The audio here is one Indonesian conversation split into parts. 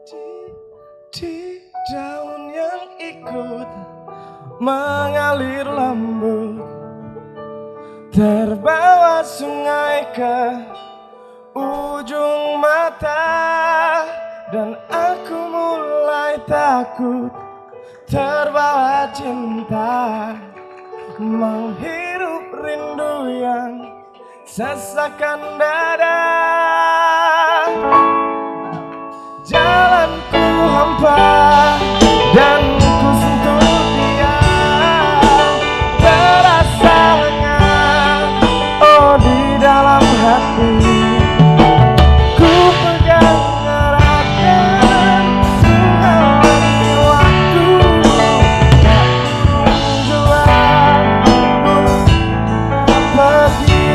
Di daun yang ikut mengalir lembut, terbawa sungai ke ujung mata, dan aku mulai takut terbawa cinta, menghirup rindu yang sesakan dada. Jalanku hampa dan ku sentuh dia, terasa hangat oh di dalam hati. Ku pegang eratkan menghalangi waktu, tak menjual pergi.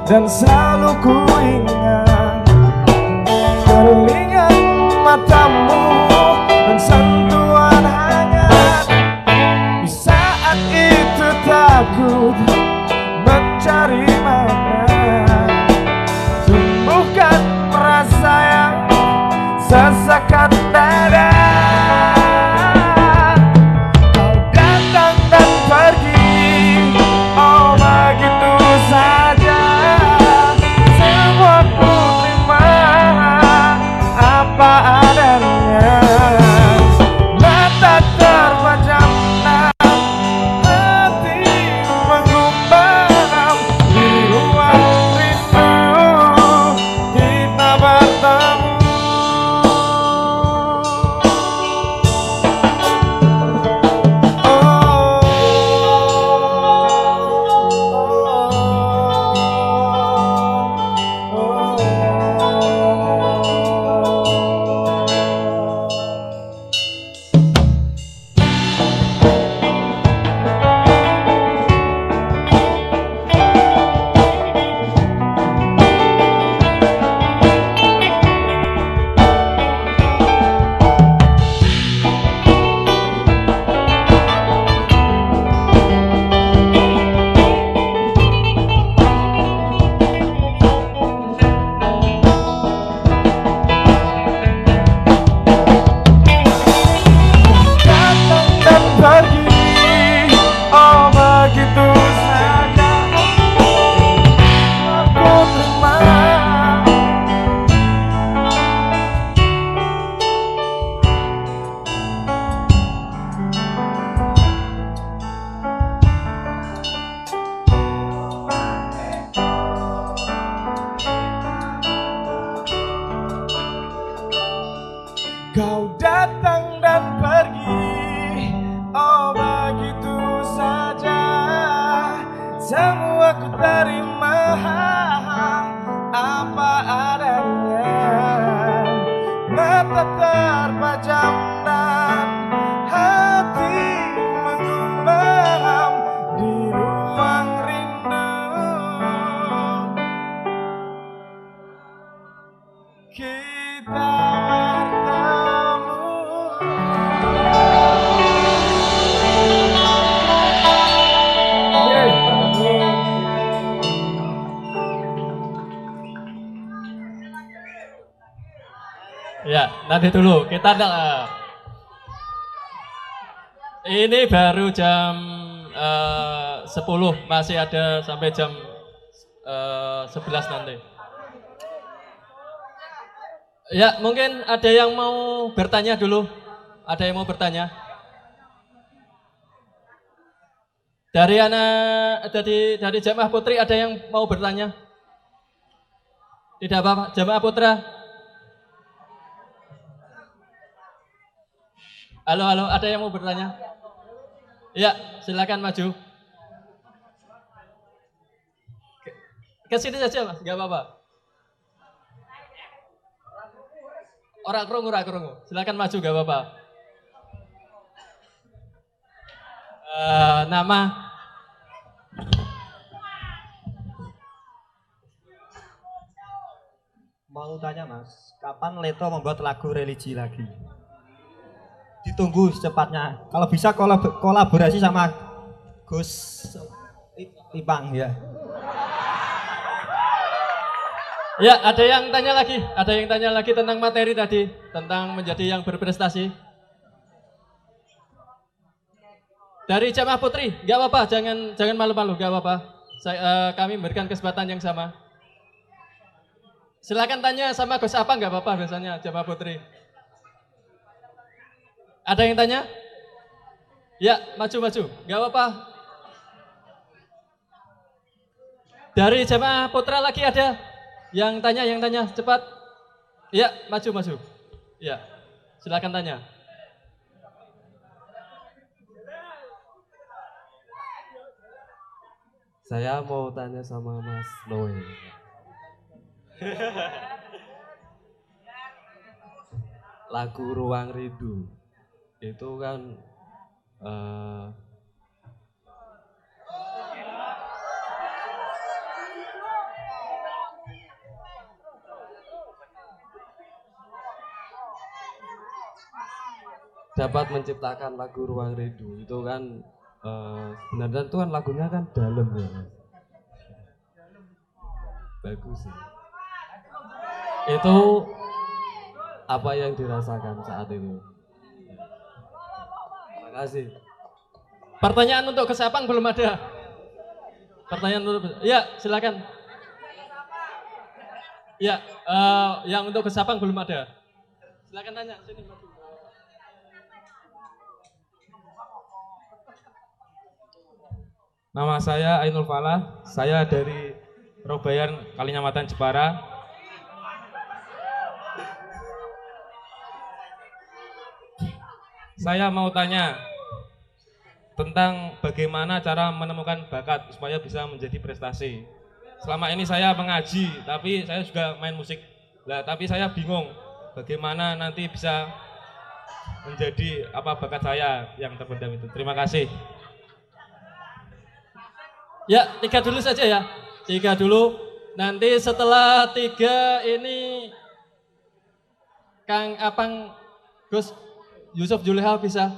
Dan selalu ku ingat teringat matamu dan sentuhan hangat. Di saat itu takut mencari makna, tumbuhkan rasa yang sesakan dada. Kau datang dan pergi, oh begitu saja. Apa adanya, mata terpejam dan hati menggumpal di ruang rindu kita bertemu. Kau datang dan pergi, oh begitu saja. Semua ku terima apa adanya. Mata terpejam dan hati menggumbang di ruang rindu kita. Ya, nanti dulu kita ini baru jam 10, masih ada sampai jam 11 nanti. Ya, mungkin ada yang mau bertanya dulu. Ada yang mau bertanya? Dari dari Jamaah Putri ada yang mau bertanya? Tidak apa-apa, Jamaah Putra. Halo, ada yang mau bertanya? Ya, silakan maju. Ke sini saja, Mas, enggak apa-apa. Orang kerungu. Silakan maju, enggak apa-apa. Nama? mau tanya Mas, kapan Leto membuat lagu religi lagi? Ditunggu secepatnya. Kalau bisa kolaborasi sama Gus Ipang ya. Ya, ada yang tanya lagi tentang materi tadi, tentang menjadi yang berprestasi. Dari Jamaah Putri, nggak apa-apa, jangan malu-malu, nggak apa-apa. Kami memberikan kesempatan yang sama. Silakan tanya sama Gus apa, nggak apa-apa biasanya Jamaah Putri. Ada yang tanya? Ya, maju, nggak apa-apa. Dari Jamaah Putra lagi ada yang tanya, cepat. Ya, maju. Ya, silakan tanya. Saya mau tanya sama Mas Noe. Lagu Ruang Rindu itu kan dapat menciptakan lagu Ruang Rindu itu kan sebenarnya itu kan lagunya kan dalam ya Mas. Bagus sih. Itu apa yang dirasakan saat itu? Terima kasih. Pertanyaan untuk Kesapang belum ada. Ya, silakan. Ya, yang untuk Kesapang belum ada. Silakan tanya. Sini. Nama saya Ainul Falah, saya dari Robayan, Kalinyamatan, Jepara. Saya mau tanya tentang bagaimana cara menemukan bakat supaya bisa menjadi prestasi. Selama ini saya mengaji, tapi saya juga main musik. Tapi saya bingung bagaimana nanti bisa menjadi apa bakat saya yang terpendam itu. Terima kasih. Ya, 3 dulu saja ya. 3 dulu. Nanti setelah 3 ini Kang Apang, Gus Yusuf Juleha bisa.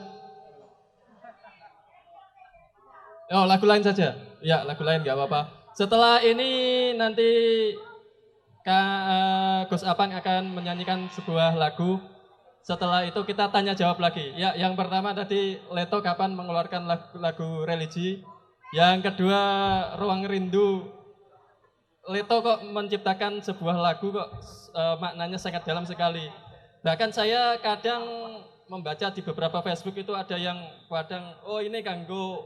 Oh, lagu lain saja. Ya, lagu lain nggak apa-apa. Setelah ini nanti Gus Apang akan menyanyikan sebuah lagu. Setelah itu kita tanya jawab lagi. Ya, yang pertama tadi Leto kapan mengeluarkan lagu religi. Yang kedua Ruang Rindu. Leto kok menciptakan sebuah lagu kok maknanya sangat dalam sekali. Bahkan saya kadang membaca di beberapa Facebook itu ada yang kadang ini kanggo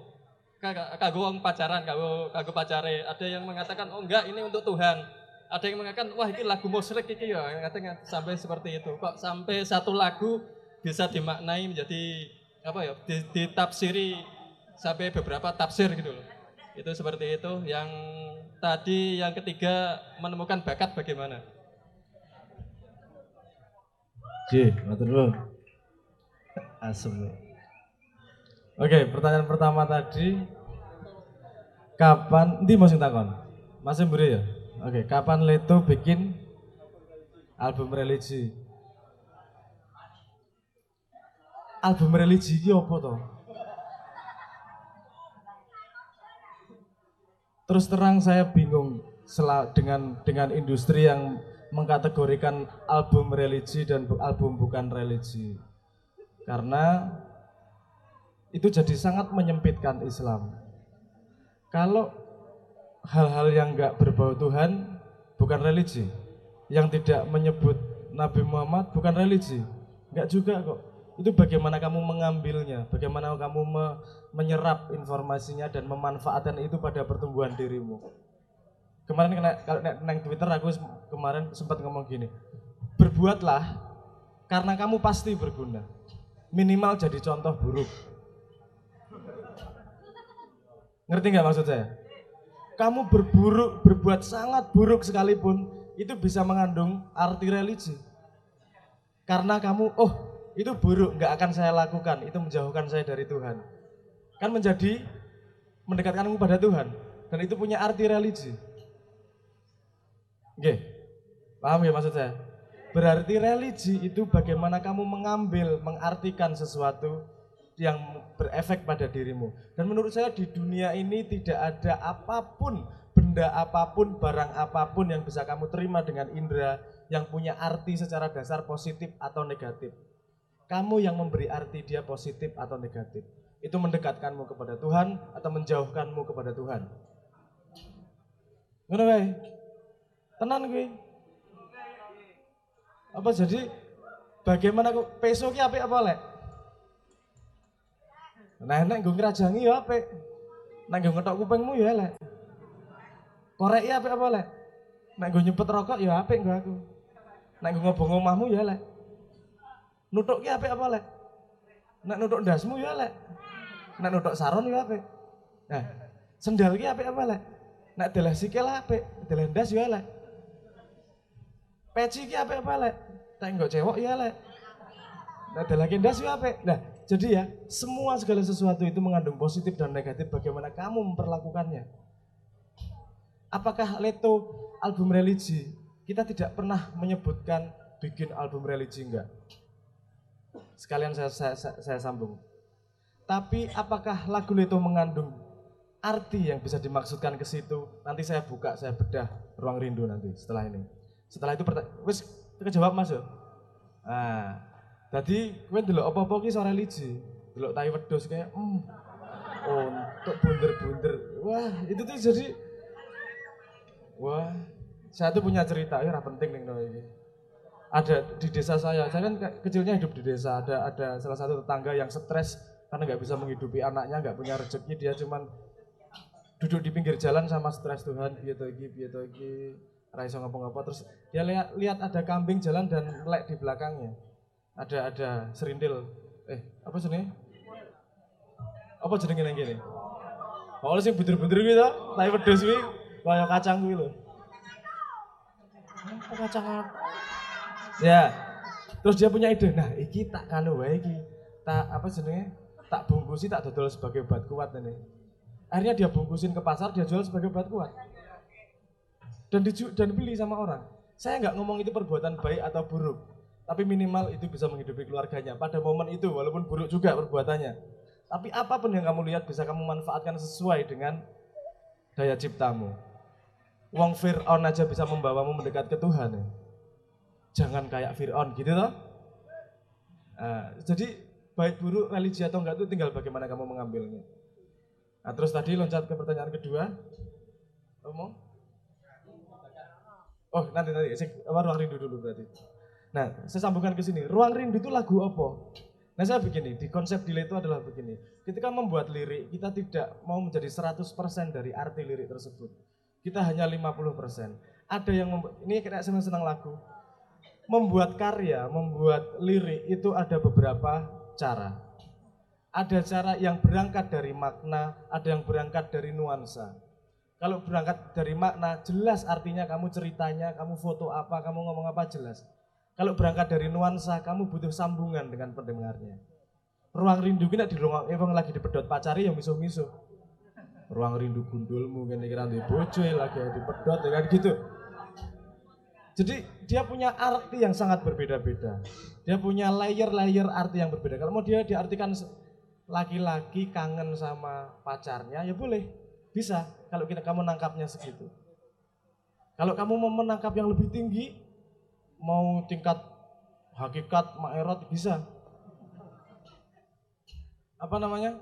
wong pacaran, kanggo pacare. Ada yang mengatakan oh enggak ini untuk Tuhan. Ada yang mengatakan wah ini lagu musyrik iki ya, katanya sampai seperti itu. Kok sampai satu lagu bisa dimaknai menjadi apa ya? Ditafsiri sampai beberapa tafsir gitu loh. Itu seperti itu. Yang tadi yang ketiga menemukan bakat bagaimana? Matur nuwun. Asem. Oke, pertanyaan pertama tadi kapan mau sing takon? Masih mburi ya? Oke, kapan Leto bikin album religi? Album religi iki apa to? Terus terang saya bingung dengan industri yang mengkategorikan album religi dan album bukan religi. Karena itu jadi sangat menyempitkan Islam. Kalau hal-hal yang enggak berbau Tuhan bukan religi. Yang tidak menyebut Nabi Muhammad bukan religi. Enggak juga kok. Itu bagaimana kamu mengambilnya, bagaimana kamu menyerap informasinya dan memanfaatkan itu pada pertumbuhan dirimu. Kemarin kalau neng Twitter aku kemarin sempat ngomong gini, berbuatlah karena kamu pasti berguna, minimal jadi contoh buruk. Ngerti nggak maksud saya? Kamu berbuat sangat buruk sekalipun itu bisa mengandung arti religi. Karena kamu itu buruk, nggak akan saya lakukan, itu menjauhkan saya dari Tuhan. Kan menjadi mendekatkanmu pada Tuhan, dan itu punya arti religi. Oke, Paham ya maksud saya? Berarti religi itu bagaimana kamu mengambil, mengartikan sesuatu yang berefek pada dirimu. Dan menurut saya di dunia ini tidak ada apapun, benda apapun, barang apapun yang bisa kamu terima dengan indera yang punya arti secara dasar positif atau negatif. Kamu yang memberi arti dia positif atau negatif. Itu mendekatkanmu kepada Tuhan atau menjauhkanmu kepada Tuhan. Ngono wae. Tenan kuwi. Apa jadi bagaimana peso ki apik apa lek? Nah, nek nggo ngrajangi ya apik. Nek nggo ngetok kupingmu ya lek. Koreki apik apa lek? Nek nggo nyempet rokok ya apik nggo aku. Nek nggo ngobong omahmu ya lek. Nutuk ki apik apa lek? Nek nutuk ndasmu ya lek. Nek nutuk saron ya apik. Nah, sendal ki apik apa lek? Nek deleh sikil apik, deleh ndas ya lek. Peci ki apik apa lek? Nek nggo cewek ya lek. Nek deleh ndas ya apik. Nah, jadi ya, semua segala sesuatu itu mengandung positif dan negatif bagaimana kamu memperlakukannya. Apakah Leto album religi? Kita tidak pernah menyebutkan bikin album religi enggak. Sekalian saya sambung. Tapi apakah lagu Leto mengandung arti yang bisa dimaksudkan ke situ? Nanti saya buka, saya bedah ruang rindu nanti setelah ini. Setelah itu wis kejawab Mas yo. Nah, tadi kowe ndelok apa-apa ki iso religi. Ndelok tai wedhus kayak untuk bunder-bunder. Wah, itu tuh jadi saya tuh punya cerita, ya penting nih ini. Ada di desa saya kan kecilnya hidup di desa, ada salah satu tetangga yang stres karena nggak bisa menghidupi anaknya, nggak punya rezeki, dia cuman duduk di pinggir jalan sama stres Tuhan, piye to iki, ra iso ngapa-ngapa, terus dia lihat ada kambing jalan dan melek di belakangnya. Ada serindil. Apa jenenge? Apa jenenge nang kene? Oh, sing bunder-bunder kuwi to, tai wedhus kuwi, kaya kacang kuwi lho. Apa kacang? Ya. Terus dia punya ide. Nah, iki tak kanu wae iki. Tak apa jenenge? Tak bungkusi, tak dodol sebagai obat kuat ini. Akhirnya dia bungkusin ke pasar, dia jual sebagai obat kuat. Dan beli sama orang. Saya nggak ngomong itu perbuatan baik atau buruk, tapi minimal itu bisa menghidupi keluarganya pada momen itu, walaupun buruk juga perbuatannya. Tapi apapun yang kamu lihat bisa kamu manfaatkan sesuai dengan daya ciptamu. Wong Fir'aun aja bisa membawamu mendekat ke Tuhan ya. Jangan kayak Fir'aun gitu toh. Jadi baik buruk religi atau enggak itu tinggal bagaimana kamu mengambilnya. Nah, terus tadi loncat ke pertanyaan kedua. Ngomong? Oh, nanti ruang rindu dulu berarti. Nah, saya sambungkan ke sini. Ruang rindu itu lagu apa? Nah, saya begini, di konsep delay itu adalah begini. Ketika membuat lirik, kita tidak mau menjadi 100% dari arti lirik tersebut. Kita hanya 50%. Ada yang ini kayak senang-senang lagu. Membuat karya, membuat lirik itu ada beberapa cara. Ada cara yang berangkat dari makna, ada yang berangkat dari nuansa. Kalau berangkat dari makna, jelas artinya kamu ceritanya, kamu foto apa, kamu ngomong apa jelas. Kalau berangkat dari nuansa, kamu butuh sambungan dengan pendengarnya. Ruang rindu kita di ruang lagi dipedot pacari yang misuh-misuh. Ruang rindu gundulmu kan kira di bojo lagi dipedot kan gitu. Jadi dia punya arti yang sangat berbeda-beda. Dia punya layer-layer arti yang berbeda. Kalau mau dia diartikan laki-laki kangen sama pacarnya, ya boleh, bisa. Kalau kamu nangkapnya segitu. Kalau kamu mau menangkap yang lebih tinggi, mau tingkat hakikat, maerot, bisa. Apa namanya?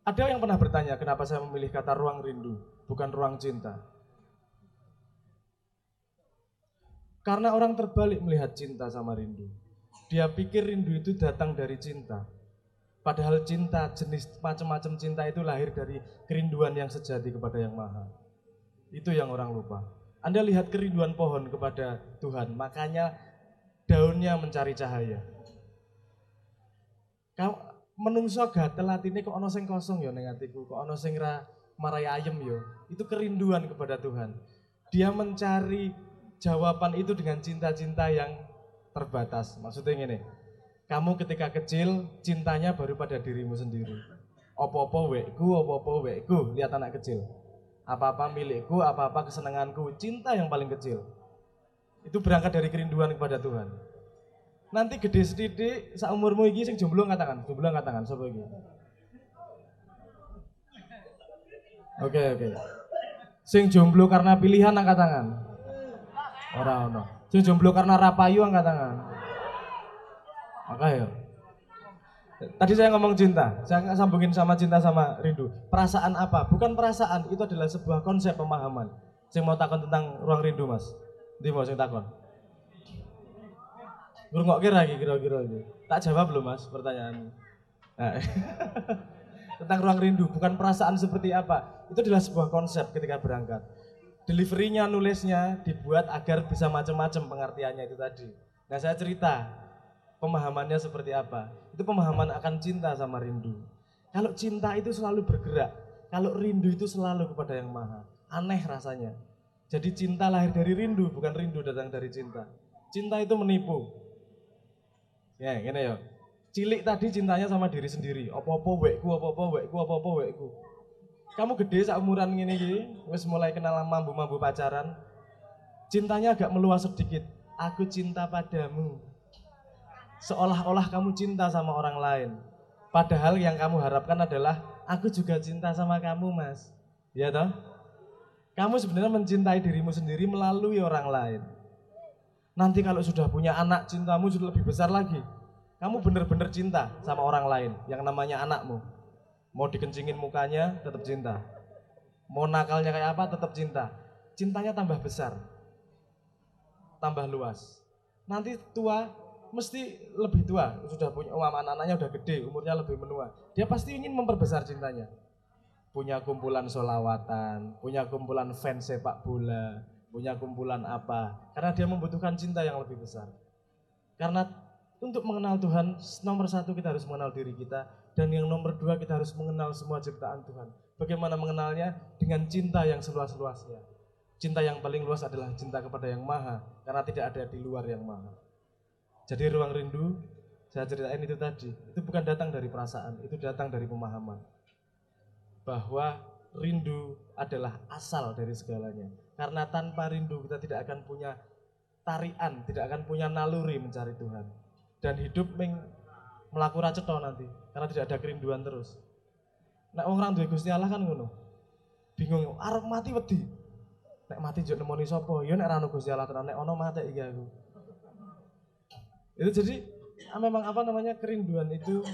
Ada yang pernah bertanya, kenapa saya memilih kata ruang rindu, bukan ruang cinta? Karena orang terbalik melihat cinta sama rindu. Dia pikir rindu itu datang dari cinta. Padahal cinta, jenis macam-macam cinta itu lahir dari kerinduan yang sejati kepada Yang Maha. Itu yang orang lupa. Anda lihat kerinduan pohon kepada Tuhan, makanya daunnya mencari cahaya. Kau menungso gatel atine kok ana sing kosong ya ning atiku, kok ana sing ra marai ayem ya. Itu kerinduan kepada Tuhan. Dia mencari jawaban itu dengan cinta-cinta yang terbatas. Maksudnya gini, kamu ketika kecil cintanya baru pada dirimu sendiri. Apa-apa wekku, lihat anak kecil. Apa-apa milikku, apa-apa kesenanganku, cinta yang paling kecil. Itu berangkat dari kerinduan kepada Tuhan. Nanti gede sedidik, saumurmu iki sing jomblo angkat tangan, jomblo angkat tangan, sapa iki? Oke. Sing jomblo karena pilihan angkat tangan. Ora ono. Sing jomblo karena rapayu angkat tangan. Oke ya. Tadi saya ngomong cinta, saya sambungin sama cinta sama rindu. Perasaan apa? Bukan perasaan, itu adalah sebuah konsep pemahaman. Saya mau takon tentang ruang rindu, Mas. Ndi mau sing takon? Ngrungokke lagi kira-kira iki. Tak jawab loh, Mas, pertanyaan. Nah, tentang ruang rindu, bukan perasaan seperti apa. Itu adalah sebuah konsep ketika berangkat. Deliverynya, nulisnya dibuat agar bisa macam-macam pengertiannya itu tadi. Nah, saya cerita pemahamannya seperti apa. Itu pemahaman akan cinta sama rindu. Kalau cinta itu selalu bergerak, kalau rindu itu selalu kepada yang maha. Aneh rasanya. Jadi cinta lahir dari rindu, bukan rindu datang dari cinta. Cinta itu menipu. Ya, gini ya. Cilik tadi cintanya sama diri sendiri. Apa-apa wekku, apa-apa wekku, apa-apa wekku. Kamu gede seumuran gini gini, wis mulai kenal mambu-mambu pacaran. Cintanya agak meluas sedikit. Aku cinta padamu. Seolah-olah kamu cinta sama orang lain. Padahal yang kamu harapkan adalah aku juga cinta sama kamu, Mas. Ya toh? Kamu sebenarnya mencintai dirimu sendiri melalui orang lain. Nanti kalau sudah punya anak, cintamu sudah lebih besar lagi. Kamu benar-benar cinta sama orang lain yang namanya anakmu. Mau dikencingin mukanya, tetap cinta. Mau nakalnya kayak apa, tetap cinta. Cintanya tambah besar, tambah luas. Nanti tua, mesti lebih tua, sudah punya anak-anaknya udah gede, umurnya lebih menua. Dia pasti ingin memperbesar cintanya. Punya kumpulan solawatan, punya kumpulan fans sepak bola, punya kumpulan apa. Karena dia membutuhkan cinta yang lebih besar. Karena untuk mengenal Tuhan, nomor satu kita harus mengenal diri kita. Dan yang nomor dua kita harus mengenal semua ciptaan Tuhan. Bagaimana mengenalnya? Dengan cinta yang seluas-luasnya. Cinta yang paling luas adalah cinta kepada yang maha. Karena tidak ada di luar yang maha. Jadi ruang rindu, saya ceritain itu tadi. Itu bukan datang dari perasaan, itu datang dari pemahaman. Bahwa rindu adalah asal dari segalanya. Karena tanpa rindu kita tidak akan punya tarian, tidak akan punya naluri mencari Tuhan. Dan hidup melaku racetho nanti, karena tidak ada kerinduan terus. Nek wong ra duwe Gusti Allah kan ngono. Bingung, arep mati wedi. Nek mati njuk nemoni sapa? Ya nek ra ono Gusti Allah tenan, nek ono mati iki aku. Itu jadi memang kerinduan itu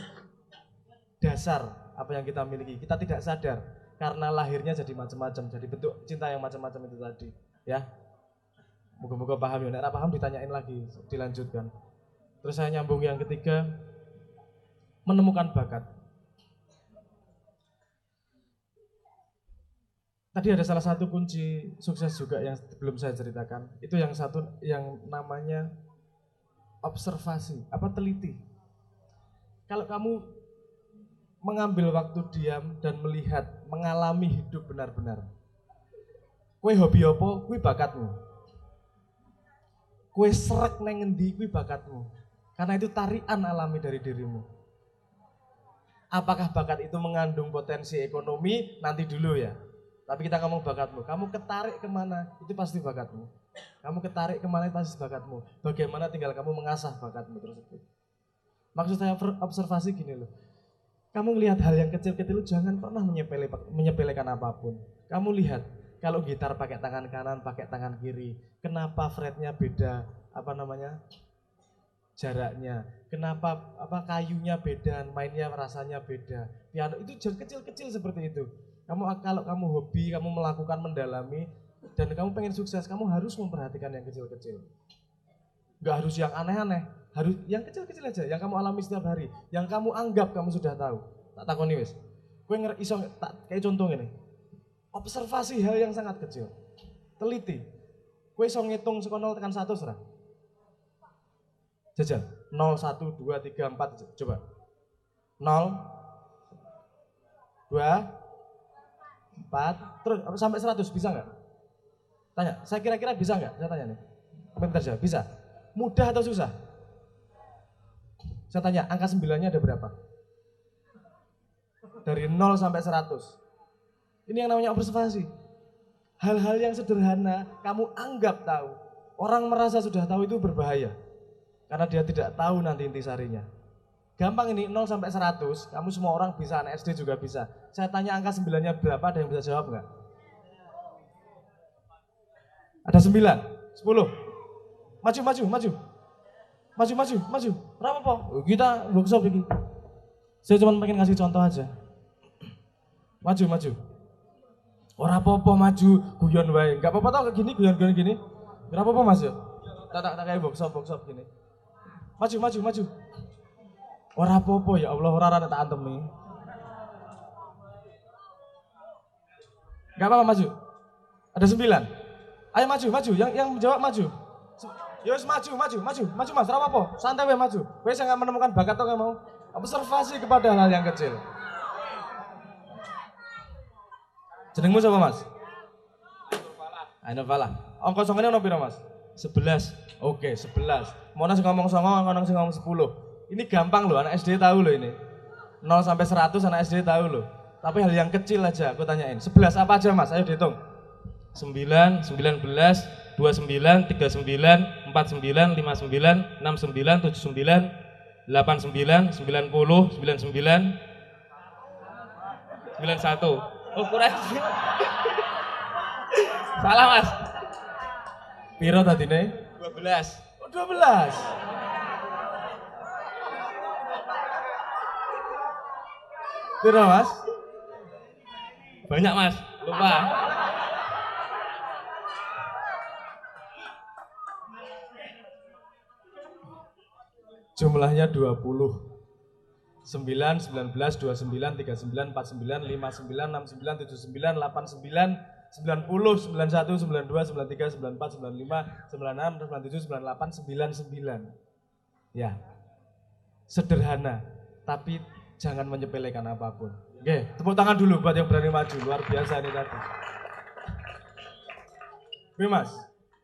dasar apa yang kita miliki. Kita tidak sadar karena lahirnya jadi macam-macam, jadi bentuk cinta yang macam-macam itu tadi, ya. Moga-moga paham ya. Nek ra paham ditanyain lagi, dilanjutkan. Terus saya nyambung yang ketiga, menemukan bakat. Tadi ada salah satu kunci sukses juga yang belum saya ceritakan. Itu yang satu yang namanya observasi, teliti. Kalau kamu mengambil waktu diam dan melihat, mengalami hidup benar-benar. Kue hobi apa? Kue bakatmu. Kue srek neng ngendi? Kue bakatmu. Karena itu tarian alami dari dirimu. Apakah bakat itu mengandung potensi ekonomi? Nanti dulu ya. Tapi kita ngomong bakatmu. Kamu ketarik kemana? Itu pasti bakatmu. Kamu ketarik kemana? Itu pasti bakatmu. Bagaimana tinggal kamu mengasah bakatmu tersebut. Maksud saya observasi gini loh. Kamu lihat hal yang kecil-kecil, jangan pernah menyepelekan apapun. Kamu lihat, kalau gitar pakai tangan kanan, pakai tangan kiri. Kenapa fretnya beda? Jaraknya, kenapa kayunya beda, mainnya rasanya beda. Piano itu kecil-kecil seperti itu. Kalau kamu hobi, kamu melakukan, mendalami, dan kamu pengen sukses, kamu harus memperhatikan yang kecil-kecil. Gak harus yang aneh-aneh, harus yang kecil-kecil aja, yang kamu alami setiap hari, yang kamu anggap kamu sudah tahu. Tak takoni wis. Kowe iso tak kayak contoh ini. Observasi hal yang sangat kecil. Teliti. Kowe iso ngitung saka 0 tekan 100 ora? Jajal, 0, 1, 2, 3, 4, coba 0, 2, 4, terus sampai 100 bisa nggak? Tanya, saya kira-kira bisa nggak? Saya tanya nih, komentar aja, bisa? Mudah atau susah? Saya tanya, angka 9-nya ada berapa? Dari 0 sampai 100. Ini yang namanya observasi. Hal-hal yang sederhana, kamu anggap tahu. Orang merasa sudah tahu itu berbahaya. Karena dia tidak tahu nanti intisarinya. Gampang ini 0 sampai 100, kamu semua orang bisa, anak SD juga bisa. Saya tanya angka 9-nya berapa, ada yang bisa jawab nggak? Ada 9, 10. Maju. Berapa po? Kita workshop ini. Saya cuma pengen ngasih contoh aja. Maju. Ora apa-apa maju, guyon wae. Enggak apa-apa tau gini, guyon gini. Enggak apa-apa Mas ya. Tak kayak workshop gini. Maju. Ora apa-apa ya Allah, ora tak antemi. Enggak apa-apa maju. Ada 9. Ayo maju. Yang menjawab maju. Yos maju Mas, ora apa-apa. Santai wae maju. Kowe sing menemukan bakat to mau. Observasi kepada hal yang kecil. Jenengmu siapa Mas? Ainul Falah. Angka songone ono piro Mas? 11. Oke, 11. Mau sing ngomong songo, ono sing ngomong 10. Ini gampang loh, anak SD tahu loh ini. 0 sampai 100 anak SD tahu loh. Tapi hal yang kecil aja aku tanyain. 11 apa aja Mas? Ayo dihitung. 9, 19, 29, 39, 49, 59, 69, 79, 89, 90, 99, 91. Oh kurang. Salah Mas. Piro tadine? 12. Oh, 12. Piro Mas? Banyak Mas, lupa. Jumlahnya 20. 9, 19, 29, 39, 49, 59, 69, 79, 89, 90, 91, 92, 93, 94, 95, 96, 97, 98, 99. Ya, sederhana, tapi jangan menyepelekan apapun. Oke, tepuk tangan dulu buat yang berani maju, luar biasa ini tadi. Oke Mas,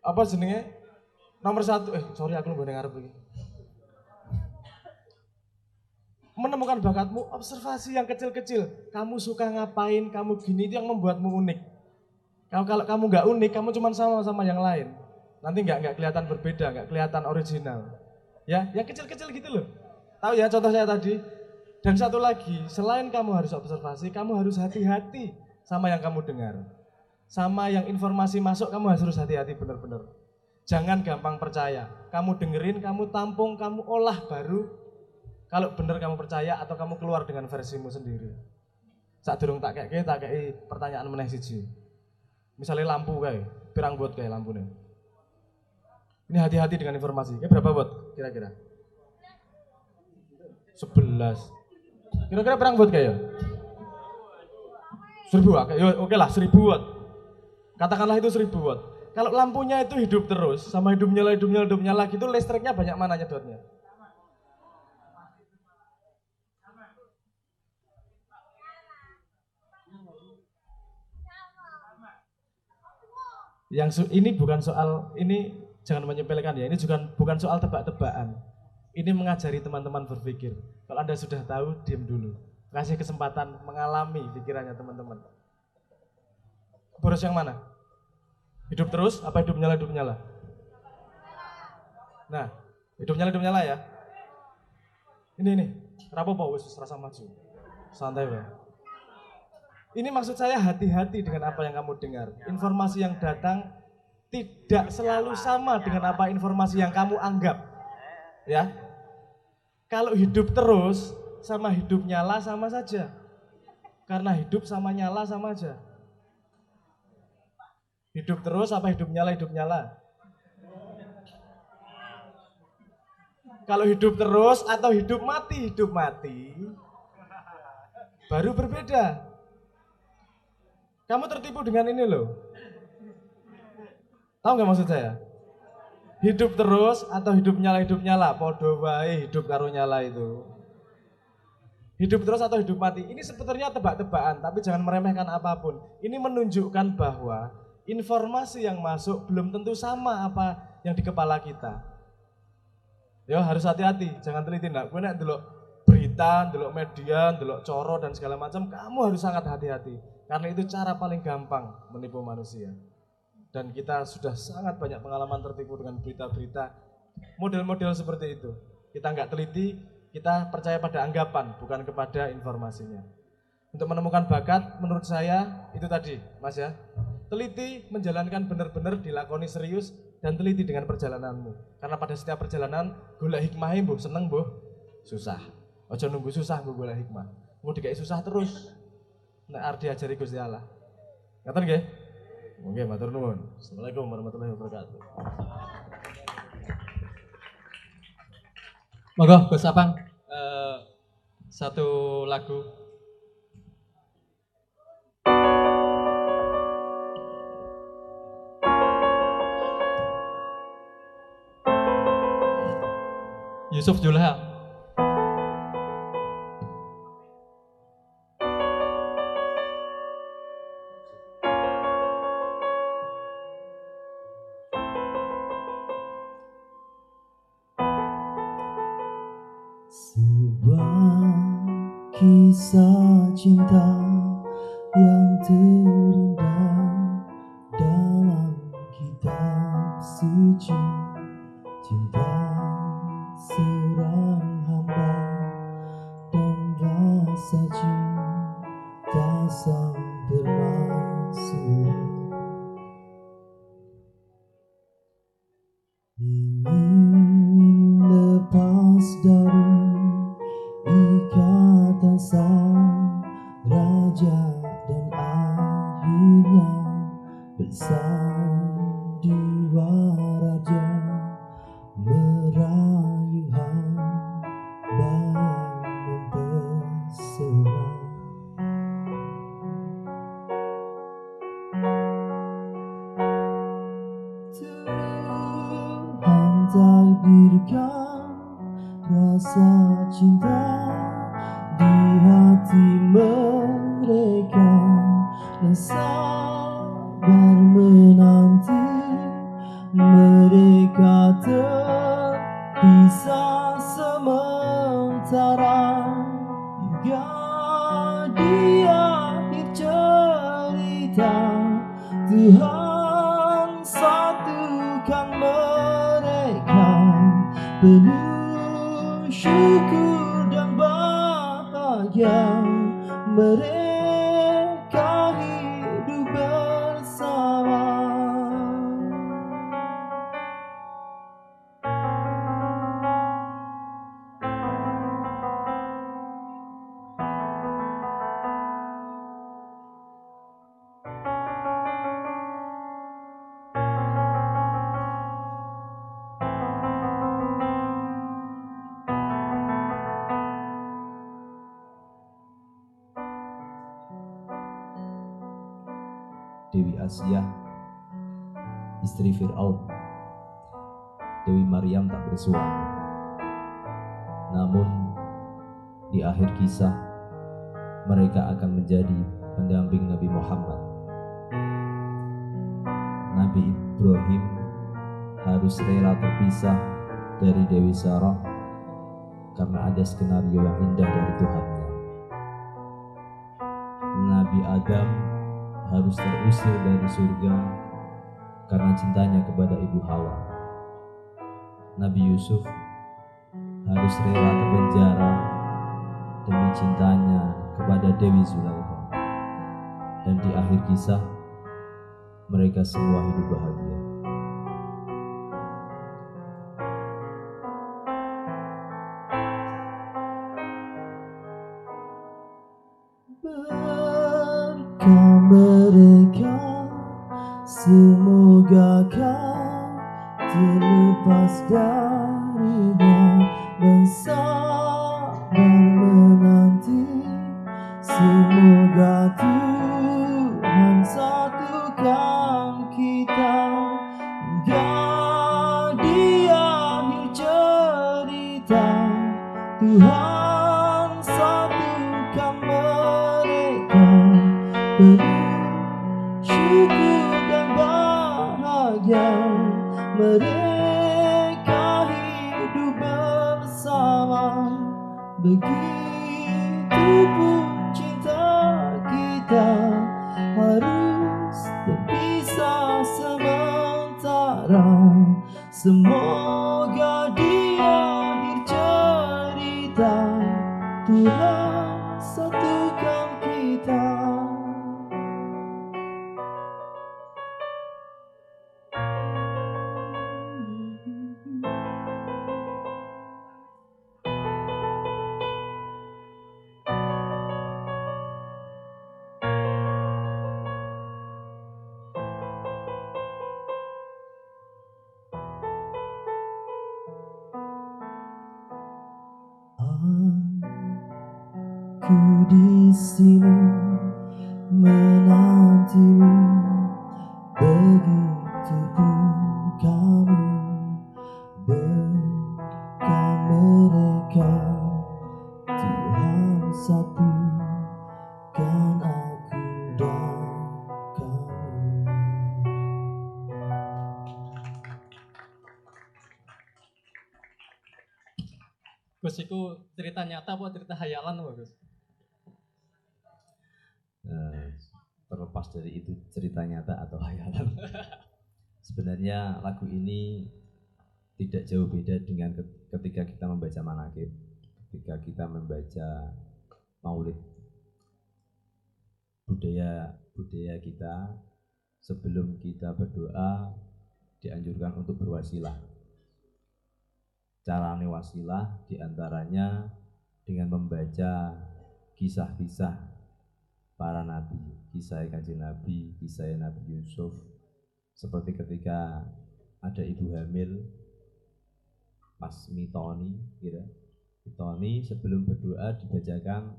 apa jenenge? Nomor 1, sorry aku lu ngarep iki. Menemukan bakatmu, observasi yang kecil-kecil. Kamu suka ngapain, kamu gini, itu yang membuatmu unik. Kalau kamu nggak unik, kamu cuma sama yang lain. Nanti nggak kelihatan berbeda, nggak kelihatan original. Ya, yang kecil-kecil gitu loh. Tahu ya contoh saya tadi. Dan satu lagi, selain kamu harus observasi, kamu harus hati-hati sama yang kamu dengar. Sama yang informasi masuk, kamu harus hati-hati benar-benar. Jangan gampang percaya. Kamu dengerin, kamu tampung, kamu olah baru. Kalau benar kamu percaya atau kamu keluar dengan versimu sendiri. Saat durung tak kayak pertanyaan meneh siji. Misalnya lampu kayak, pirang watt kayak lampunya. Ini hati-hati dengan informasi. Kayak berapa watt kira-kira? 11. Kira-kira pirang watt kayak? 1000 watt. Oke lah 1000 watt. Katakanlah itu 1000 watt. Kalau lampunya itu hidup terus, sama hidup nyala gitu, listriknya banyak mana nyedotnya? Ini bukan soal, ini jangan menyepelekan ya, ini juga bukan soal tebak-tebakan. Ini mengajari teman-teman berpikir. Kalau Anda sudah tahu, diam dulu. Kasih kesempatan mengalami pikirannya teman-teman. Boros yang mana? Hidup terus, apa hidup nyala? Nah, hidup nyala ya. Ini, rapopo wis rasa maju. Santai ya. Ini maksud saya hati-hati dengan apa yang kamu dengar. Informasi yang datang tidak selalu sama dengan apa informasi yang kamu anggap. Ya. Kalau hidup terus sama hidup nyala sama saja. Karena hidup sama nyala sama aja. Hidup terus apa hidup nyala? Kalau hidup terus atau hidup mati baru berbeda. Kamu tertipu dengan ini loh. Tahu nggak maksud saya? Hidup terus atau hidup nyala, podo wae hidup karo nyala itu. Hidup terus atau hidup mati, ini sebetulnya tebak-tebakan, tapi jangan meremehkan apapun. Ini menunjukkan bahwa informasi yang masuk belum tentu sama apa yang di kepala kita. Ya harus hati-hati, jangan teliti. Nah, gue nek delok berita, delok media, delok coro dan segala macam, kamu harus sangat hati-hati. Karena itu cara paling gampang menipu manusia. dan kita sudah sangat banyak pengalaman tertipu dengan berita-berita model-model seperti itu. Kita nggak teliti, kita percaya pada anggapan, bukan kepada informasinya. Untuk menemukan bakat, menurut saya itu tadi, Mas ya, teliti, menjalankan benar-benar, dilakoni serius, dan teliti dengan perjalananmu. Karena pada setiap perjalanan, golek hikmahnya, mbuh seneng, mbuh susah. Ojo nunggu susah, mbuh golek hikmah. Mau dikai susah terus, nek arep diajari Gusti Allah. Ngaten nggih? Oke, matur nuwun. Assalamualaikum warahmatullahi wabarakatuh. Monggo Gus Apang, satu lagu. Yusuf Julha. Sebuah kisah cinta yang terindah dalam kitab suci, cinta seorang hamba dan rasa cinta sang permaisuri. Ingin lepas dari ikatan sang raja dan akhirnya bersandiwara raja, merayu hamba yang mempesona. Tuhan takdirkan rasa cinta di hati mereka dan sabar menanti mereka terpisah sementara hingga di akhir cerita Tuhan satukan mereka penuh syukur dan bahagia mereka hidup bersama. Dewi Asia, istri Fir'aun. Dewi Maryam tak bersuami. Namun di akhir kisah mereka akan menjadi pendamping Nabi Muhammad. Nabi Ibrahim harus rela terpisah dari Dewi Sarah karena ada skenario yang indah dari Tuhannya. Nabi Adam harus terusir dari surga karena cintanya kepada ibu Hawa. Nabi Yusuf harus rela ke penjara demi cintanya kepada Dewi Zulaikha. Dan di akhir kisah mereka semua hidup bahagia. Berkah mereka semoga kau terlepas darinya dan sabar menanti semoga Tuhan satukan kita hingga di akhir cerita Tuhan satukan mereka penuh syukur dan bahagia mereka hidup bersama. Begitupun cinta kita harus terpisah semua. sekarang. Semoga di akhir cerita Tuhan satukan kita. Aku di sini menantimu, begitu pun kamu bukan mereka. Tuhan satukan aku dan kamu. Gus, itu cerita nyata apa cerita hayalan apa Gus? Terlepas dari itu cerita nyata atau hayalan, sebenarnya lagu ini tidak jauh beda dengan ketika kita membaca manakib, ketika kita membaca maulid. Budaya kita sebelum kita berdoa dianjurkan untuk berwasilah. Caranya wasilah diantaranya dengan membaca kisah-kisah para nabi, kisah Kanjeng Nabi, kisah Nabi Yusuf. Seperti ketika ada ibu hamil pas mitoni, mitoni sebelum berdoa dibacakan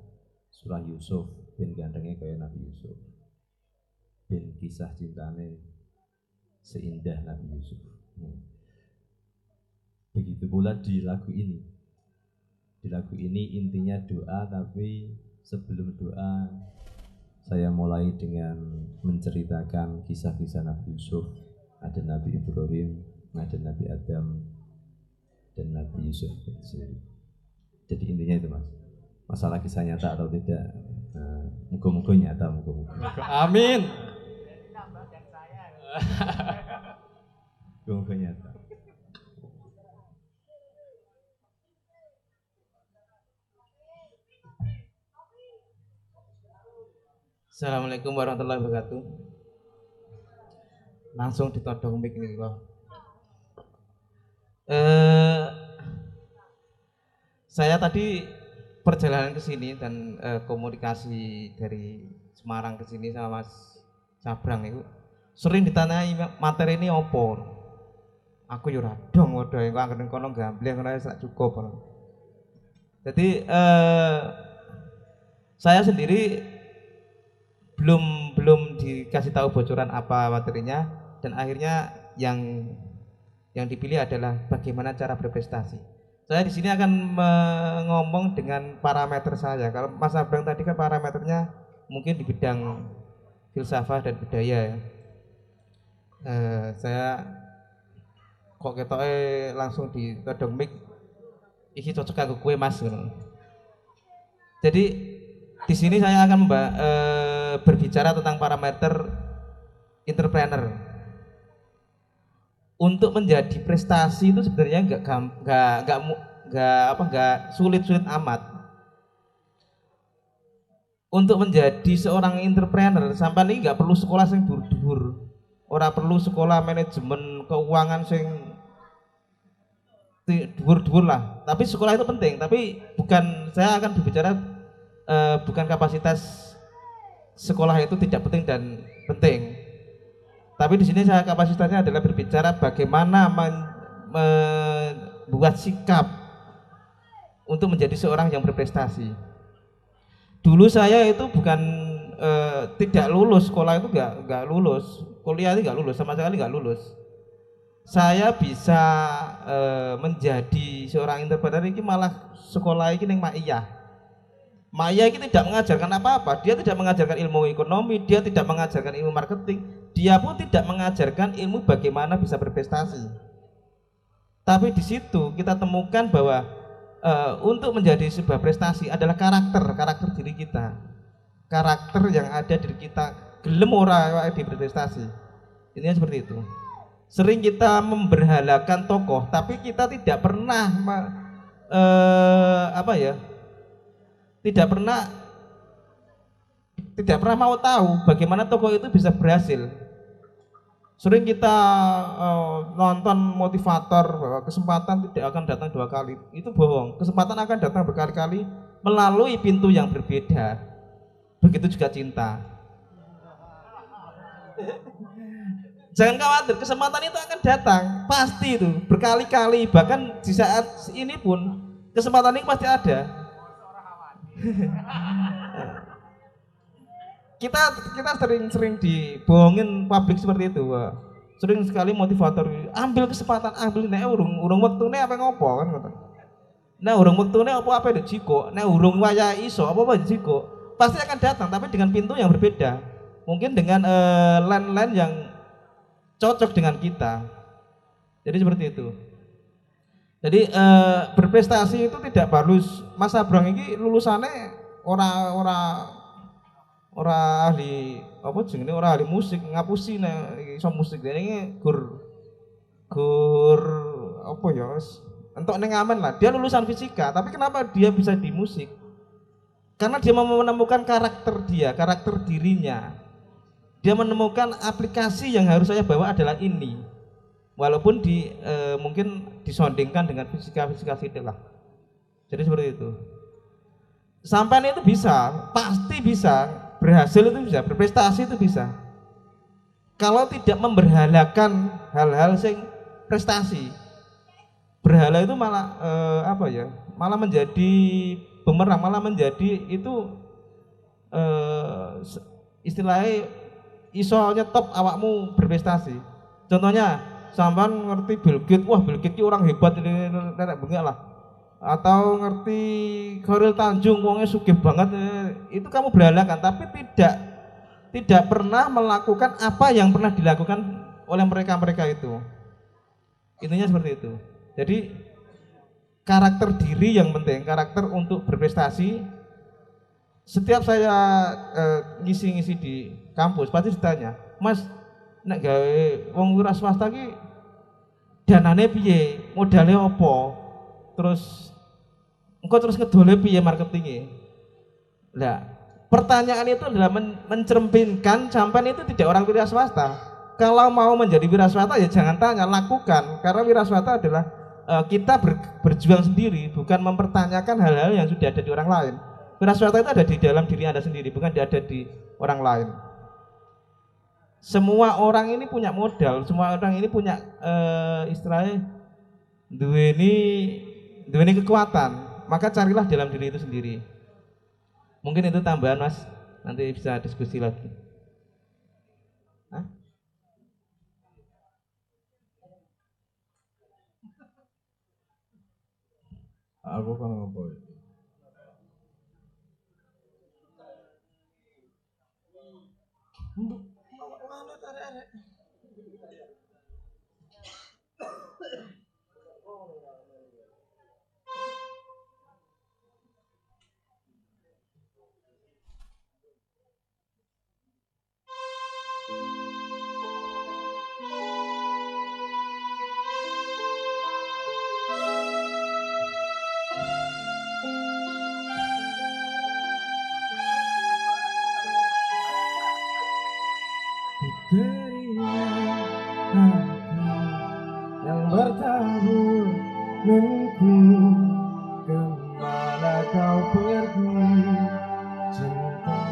surah Yusuf, ben gantengnya kayak Nabi Yusuf, ben kisah cintane seindah Nabi Yusuf. Begitu pula di lagu ini. Di lagu ini intinya doa, tapi sebelum doa saya mulai dengan menceritakan kisah-kisah Nabi Yusuf. Ada Nabi Ibrahim, ada Nabi Adam, dan Nabi Yusuf. Jadi intinya itu mas. Masalah kisah nyata atau tidak, muka-muka nyata, muka-muka. Amin. Muka-muka nyata. Assalamualaikum warahmatullahi wabarakatuh. Langsung ditodong mic ini kok. Saya tadi perjalanan ke sini dan komunikasi dari Semarang ke sini sama Mas Sabrang itu sering ditanyai materi ini opo. Aku yo ora dong waduh engko anggen kono gambleng ora sak cukup. Jadi saya sendiri belum dikasih tahu bocoran apa materinya, dan akhirnya yang dipilih adalah bagaimana cara berprestasi. Saya di sini akan ngomong dengan parameter saya. Kalau Mas Abrang tadi kan parameternya mungkin di bidang filsafat dan budaya ya. Saya kok ketoknya langsung di todong mic iki cocok kanggo kue Mas. Jadi di sini saya akan berbicara tentang parameter entrepreneur. Untuk menjadi prestasi itu sebenarnya nggak sulit-sulit amat. Untuk menjadi seorang entrepreneur sampai ini nggak perlu sekolah sing dhuwur-dhuwur, ora perlu sekolah manajemen keuangan sing dhuwur-dhuwur lah. Tapi sekolah itu penting. Tapi saya akan berbicara bukan kapasitas sekolah itu tidak penting dan penting, tapi di sini saya kapasitasnya adalah berbicara bagaimana membuat sikap untuk menjadi seorang yang berprestasi. Dulu saya itu bukan tidak lulus sekolah, itu nggak lulus kuliah, itu nggak lulus sama sekali, nggak lulus. Saya bisa menjadi seorang entrepreneur ini malah sekolah ini yang Maiyah. Maya ini tidak mengajarkan apa-apa, dia tidak mengajarkan ilmu ekonomi, dia tidak mengajarkan ilmu marketing, dia pun tidak mengajarkan ilmu bagaimana bisa berprestasi. Tapi di situ kita temukan bahwa untuk menjadi sebuah prestasi adalah karakter diri kita, karakter yang ada diri kita, gelem ora di berprestasi. Intinya seperti itu. Sering kita memberhalakan tokoh, tapi kita tidak pernah tidak pernah mau tahu bagaimana tokoh itu bisa berhasil. Sering kita nonton motivator bahwa kesempatan tidak akan datang 2 kali. Itu bohong. Kesempatan akan datang berkali-kali melalui pintu yang berbeda. Begitu juga cinta. Jangan khawatir, kesempatan itu akan datang, pasti itu berkali-kali, bahkan di saat ini pun kesempatan ini pasti ada. kita sering dibohongin publik seperti itu. Wah. Sering sekali motivator ambil kesempatan, ambil nek urung wektune apa ngopo kan ngoten. Nah urung wektune apa dijiko, nek urung waya iso apa dijiko. Pasti akan datang tapi dengan pintu yang berbeda. Mungkin dengan line-line yang cocok dengan kita. Jadi seperti itu. Jadi berprestasi itu tidak balus. Mas Abrang ini lulusannya ora ahli apa jenenge, ora ahli musik, ngapusi nek iso musik ini gur apa ya wis entuk ning amen lah. Dia lulusan fisika, tapi kenapa dia bisa di musik? Karena dia mau menemukan karakter dia, karakter dirinya. Dia menemukan aplikasi yang harus saya bawa adalah ini, walaupun mungkin disondingkan dengan fisika sidik lah. Jadi seperti itu. Sampai itu bisa, pasti bisa, berhasil itu bisa, berprestasi itu bisa. Kalau tidak memberhalakan hal-hal sing prestasi, berhala itu malah malah menjadi bumerang, malah menjadi itu istilahnya iso nyetop awakmu berprestasi. Contohnya sampean ngerti Bill Gates, wah Bill Gates ki orang hebat ini nenek bengek lah. Atau ngerti Khairil Tanjung, wongnya sugih banget, itu kamu berhalakan tapi tidak pernah melakukan apa yang pernah dilakukan oleh mereka itu. Intinya seperti itu. Jadi karakter diri yang penting, karakter untuk berprestasi. Setiap saya ngisi-ngisi di kampus pasti ditanya, Mas, nek gawe wong wira swasta ki danane piye, modalnya apa, terus engko terus ngedole piye marketingnya. Nah, pertanyaan itu adalah mencerminkan sampean itu tidak orang wira swasta. Kalau mau menjadi wira swasta ya jangan tanya, lakukan. Karena wira swasta adalah kita berjuang sendiri, bukan mempertanyakan hal-hal yang sudah ada di orang lain. Wira swasta itu ada di dalam diri Anda sendiri, bukan ada di orang lain. Semua orang ini punya modal, semua orang ini punya istilahnya duweni kekuatan, maka carilah dalam diri itu sendiri. Mungkin itu tambahan Mas, nanti bisa diskusi lagi. Hah? Aku kan ngopo. Yang bertabur mimpi, kemana kau pergi cinta,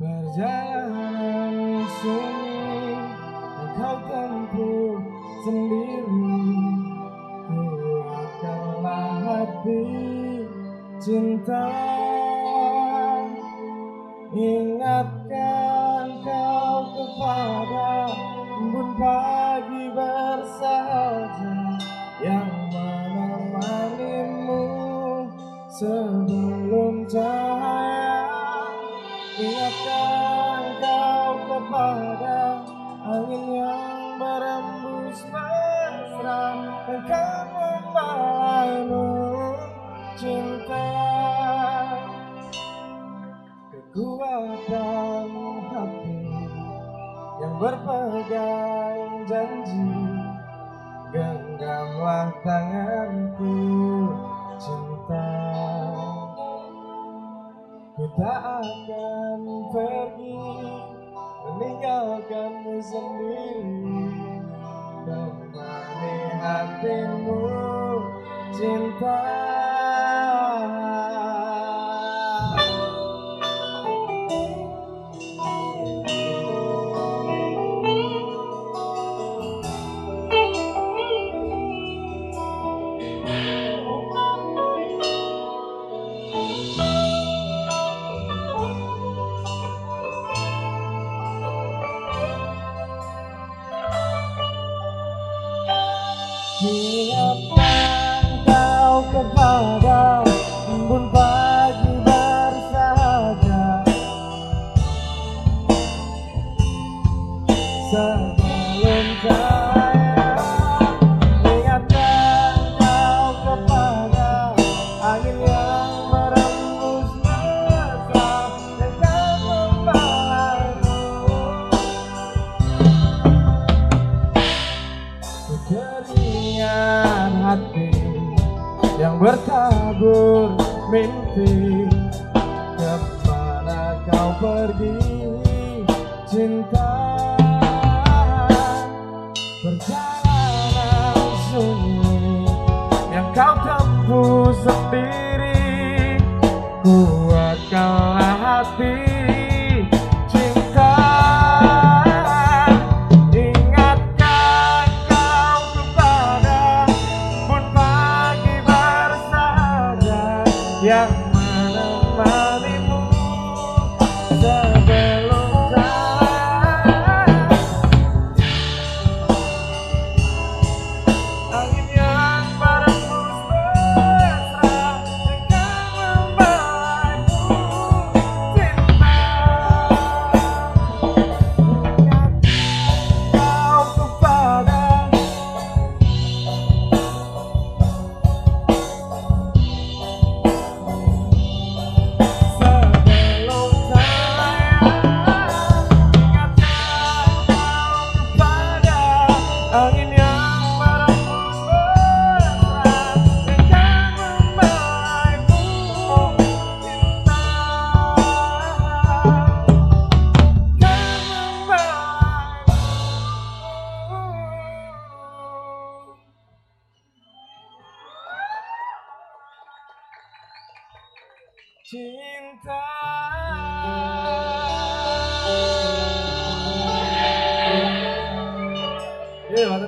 perjalanan sunyi yang kau tempuh sendiri, kuatkanlah hati cinta, ingatkan kau kepada embun pagi bersahaja yang menemanimu sebelum cahaya, ingatkan kau kepada angin yang berembus mesra akan membalaimu cinta, kekuatan hati yang berpegang janji, genggamlah tanganku cinta. Ku tak akan pergi meninggalkanmu sendiri, temani hatimu cinta. Ingatkan kau kepada embun pagi bersahaja, sebelum cahaya. Ingatkan kau kepada angin yang merembus mesra dan kau membawaimu. Keringat hati yang bertabur mimpi, kemana kau pergi cinta? Perjalanan sunyi yang kau tempuh sendiri, kuatkanlah hati cinta. Ingatkan kau kepada embun pagi bersahaja yang menemanimu sebelum cahaya. Angin yang merembus mesra dan kau membawaimu cinta. Kau kepada sebelum cahaya. Ingatkan kau kepada angin yang merembus mesra dan kau membawaimu cinta. Cinta. Iya,